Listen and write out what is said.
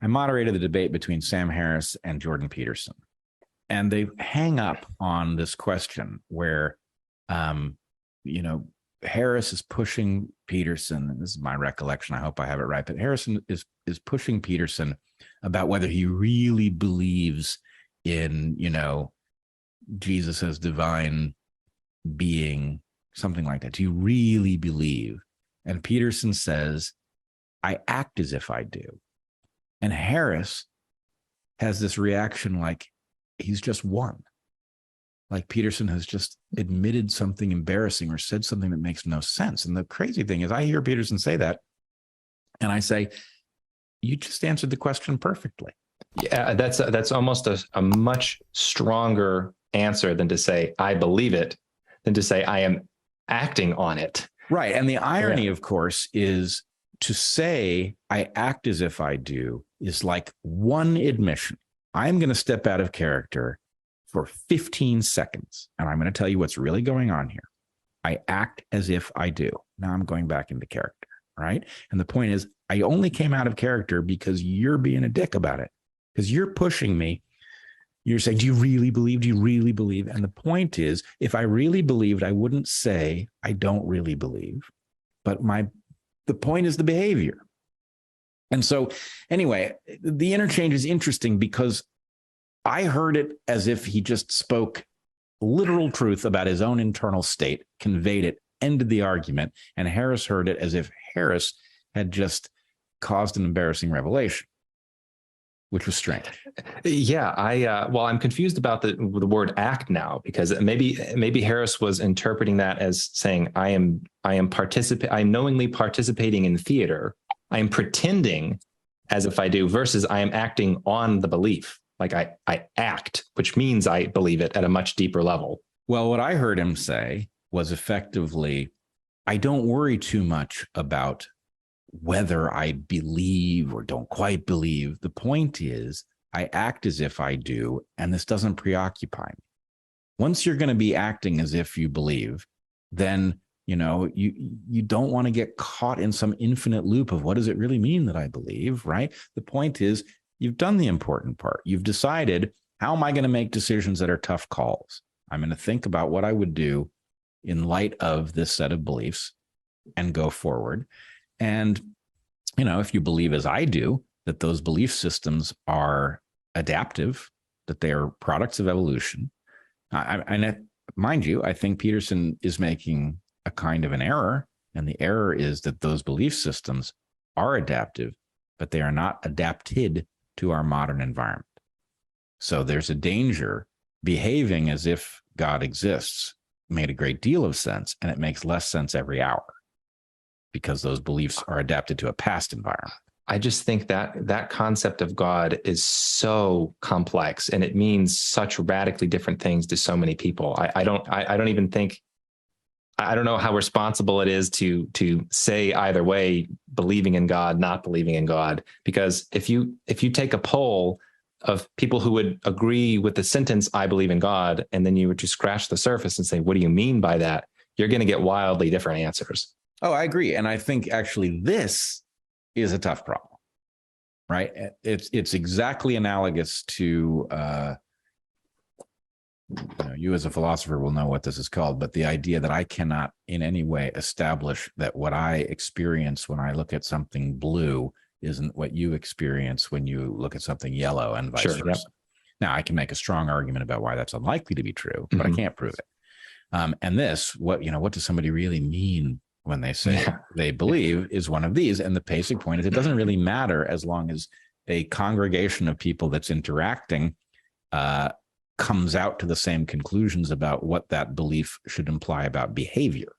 I moderated the debate between Sam Harris and Jordan Peterson. And they hang up on this question where, Harris is pushing Peterson. And this is my recollection. I hope I have it right. But Harrison is pushing Peterson about whether he really believes in, Jesus as divine being, something like that. Do you really believe? And Peterson says, I act as if I do. And Harris has this reaction like he's just won. Like Peterson has just admitted something embarrassing or said something that makes no sense. And the crazy thing is I hear Peterson say that, and I say, you just answered the question perfectly. Yeah, that's almost a much stronger answer than to say, I believe it, than to say, I am acting on it. Right. And the irony, of course, is to say, I act as if I do, is like one admission. I'm going to step out of character for 15 seconds, and I'm going to tell you what's really going on here. I act as if I do. Now I'm going back into character, right? And the point is, I only came out of character because you're being a dick about it, because you're pushing me. You're saying, do you really believe? Do you really believe? And the point is, if I really believed, I wouldn't say I don't really believe. But the point is the behavior. And so anyway, the interchange is interesting because I heard it as if he just spoke literal truth about his own internal state, conveyed it, ended the argument. And Harris heard it as if Harris had just caused an embarrassing revelation, which was strange. Yeah, I'm confused about the word act now, because maybe Harris was interpreting that as saying, I'm knowingly participating in theater. I am pretending as if I do, versus I am acting on the belief. Like I act, which means I believe it at a much deeper level. Well, what I heard him say was effectively, I don't worry too much about whether I believe or don't quite believe. The point is, I act as if I do, and this doesn't preoccupy me. Once you're going to be acting as if you believe, then you don't want to get caught in some infinite loop of what does it really mean that I believe, right? The point is, you've done the important part. You've decided, how am I going to make decisions that are tough calls? I'm going to think about what I would do in light of this set of beliefs and go forward. And, if you believe as I do, that those belief systems are adaptive, that they are products of evolution. And mind you, I think Peterson is making a kind of an error. And the error is that those belief systems are adaptive, but they are not adapted to our modern environment. So there's a danger. Behaving as if God exists made a great deal of sense, and it makes less sense every hour because those beliefs are adapted to a past environment. I just think that concept of God is so complex, and it means such radically different things to so many people. I don't know how responsible it is to say either way, believing in God, not believing in God, because if you take a poll of people who would agree with the sentence, I believe in God, and then you were to scratch the surface and say, what do you mean by that? You're going to get wildly different answers. Oh, I agree. And I think actually this is a tough problem, right? It's exactly analogous to, you as a philosopher will know what this is called, but the idea that I cannot in any way establish that what I experience when I look at something blue isn't what you experience when you look at something yellow, and vice versa. Yep. Now, I can make a strong argument about why that's unlikely to be true, but I can't prove it. And this, what does somebody really mean when they say they believe, is one of these. And the basic point is, it doesn't really matter as long as a congregation of people that's interacting comes out to the same conclusions about what that belief should imply about behavior.